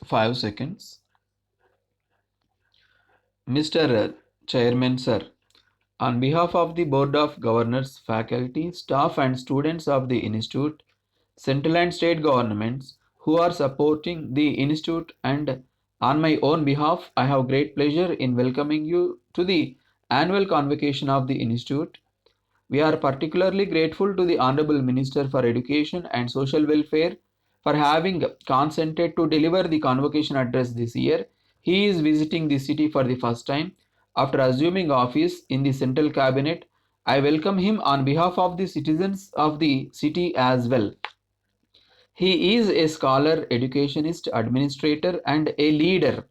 5 seconds. Mr. Chairman, sir, on behalf of the Board of Governors, faculty, staff, and students of the Institute, central and state governments who are supporting the Institute, and on my own behalf, I have great pleasure in welcoming you to the annual convocation of the Institute. We are particularly grateful to the Honorable Minister for Education and Social Welfare for having consented to deliver the convocation address this year. He is visiting the city for the first time after assuming office in the central cabinet. I welcome him on behalf of the citizens of the city as well. He is a scholar, educationist, administrator, and a leader.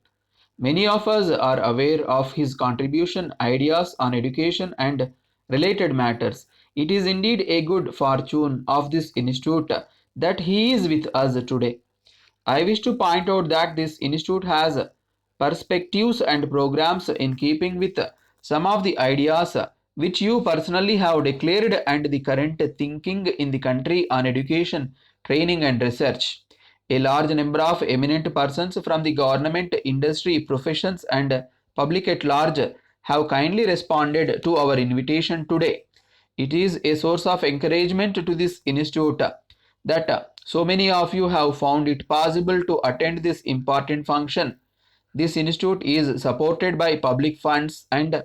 Many of us are aware of his contribution, ideas on education and related matters. It is indeed a good fortune of this institute that he is with us today. I wish to point out that this institute has perspectives and programs in keeping with some of the ideas which you personally have declared and the current thinking in the country on education, training, and research. A large number of eminent persons from the government, industry, professions, and public at large have kindly responded to our invitation today. It is a source of encouragement to this institute that so many of you have found it possible to attend this important function. This institute is supported by public funds, and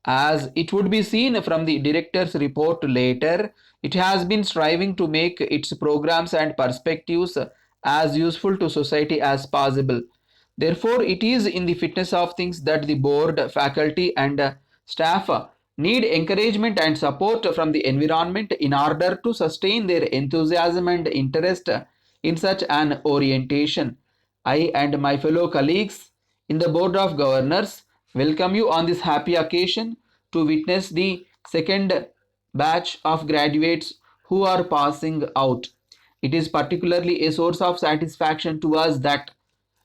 as it would be seen from the director's report later, it has been striving to make its programs and perspectives as useful to society as possible. Therefore, it is in the fitness of things that the board, faculty, and staff need encouragement and support from the environment in order to sustain their enthusiasm and interest in such an orientation. I and my fellow colleagues in the Board of Governors welcome you on this happy occasion to witness the second batch of graduates who are passing out. It is particularly a source of satisfaction to us that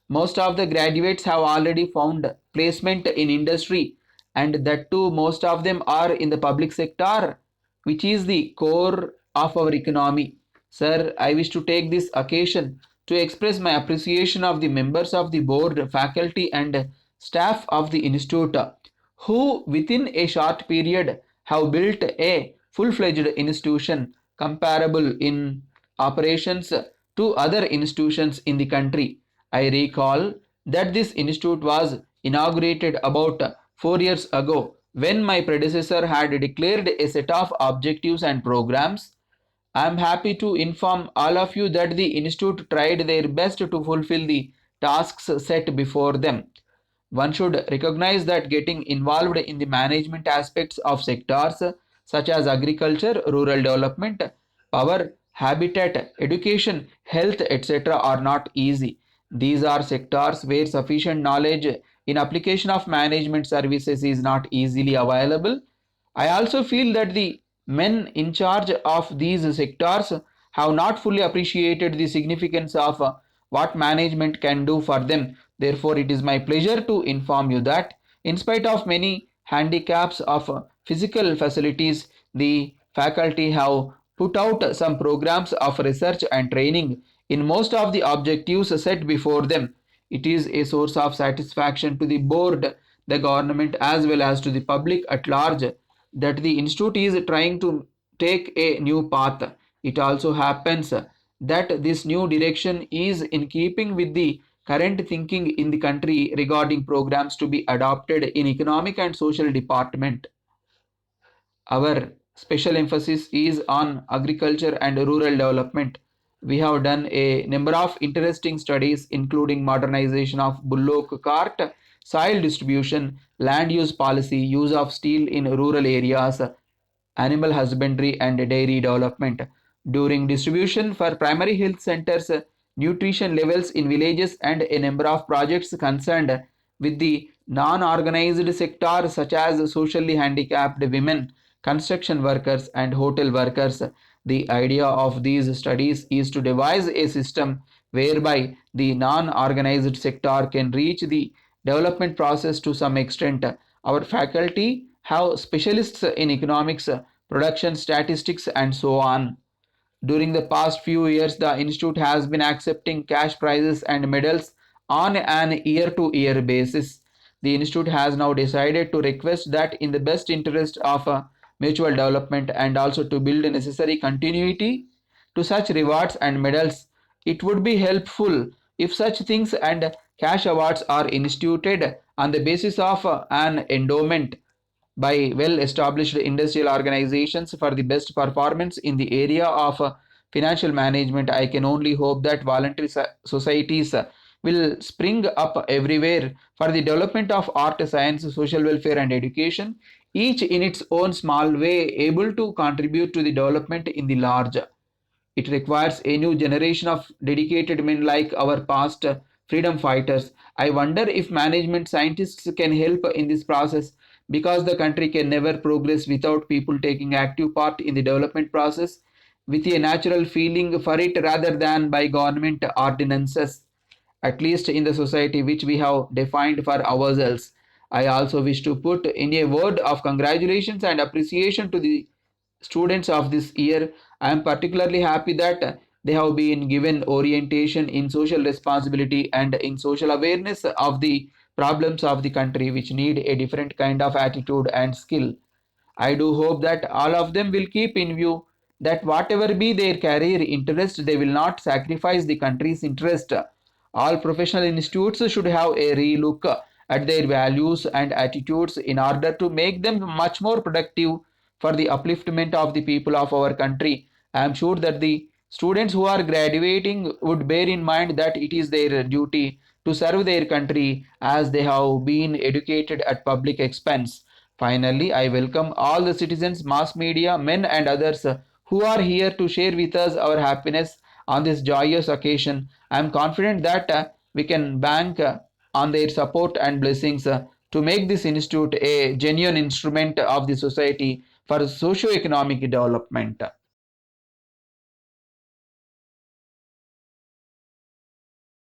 most of the graduates have already found placement in industry, and that too most of them are in the public sector, which is the core of our economy. Sir, I wish to take this occasion to express my appreciation of the members of the board, faculty, and staff of the institute who within a short period have built a full-fledged institution comparable in operations to other institutions in the country. I recall that this institute was inaugurated about 4 years ago when my predecessor had declared a set of objectives and programs. I am happy to inform all of you that the institute tried their best to fulfill the tasks set before them. One should recognize that getting involved in the management aspects of sectors such as agriculture, rural development, power, habitat, education, health, etc. are not easy. These are sectors where sufficient knowledge in application of management services is not easily available. I also feel that the men in charge of these sectors have not fully appreciated the significance of what management can do for them. Therefore, it is my pleasure to inform you that, in spite of many handicaps of physical facilities, the faculty have put out some programs of research and training in most of the objectives set before them. It is a source of satisfaction to the board, the government, as well as to the public at large that the institute is trying to take a new path. It also happens that this new direction is in keeping with the current thinking in the country regarding programs to be adopted in economic and social department. Our special emphasis is on agriculture and rural development. We have done a number of interesting studies, including modernization of bullock cart, soil distribution, land use policy, use of steel in rural areas, animal husbandry, and dairy development. During distribution for primary health centers, nutrition levels in villages, and a number of projects concerned with the non-organized sector such as socially handicapped women, construction workers, and hotel workers. The idea of these studies is to devise a system whereby the non-organized sector can reach the development process to some extent. Our faculty have specialists in economics, production statistics, and so on. During the past few years, the institute has been accepting cash prizes and medals on an year-to-year basis. The institute has now decided to request that in the best interest of mutual development and also to build necessary continuity to such rewards and medals, it would be helpful if such things and cash awards are instituted on the basis of an endowment by well established industrial organizations for the best performance in the area of financial management. I can only hope that voluntary societies will spring up everywhere for the development of art, science, social welfare, and education, each in its own small way able to contribute to the development in the large. It requires a new generation of dedicated men like our past freedom fighters. I wonder if management scientists can help in this process because the country can never progress without people taking active part in the development process with a natural feeling for it rather than by government ordinances, at least in the society which we have defined for ourselves. I also wish to put in a word of congratulations and appreciation to the students of this year. I am particularly happy that they have been given orientation in social responsibility and in social awareness of the problems of the country, which need a different kind of attitude and skill. I do hope that all of them will keep in view that whatever be their career interest, they will not sacrifice the country's interest. All professional institutes should have a relook at their values and attitudes in order to make them much more productive for the upliftment of the people of our country. I am sure that the students who are graduating would bear in mind that it is their duty to serve their country as they have been educated at public expense. Finally, I welcome all the citizens, mass media, men and others who are here to share with us our happiness on this joyous occasion. I am confident that we can bank on their support and blessings to make this institute a genuine instrument of the society for socio-economic development.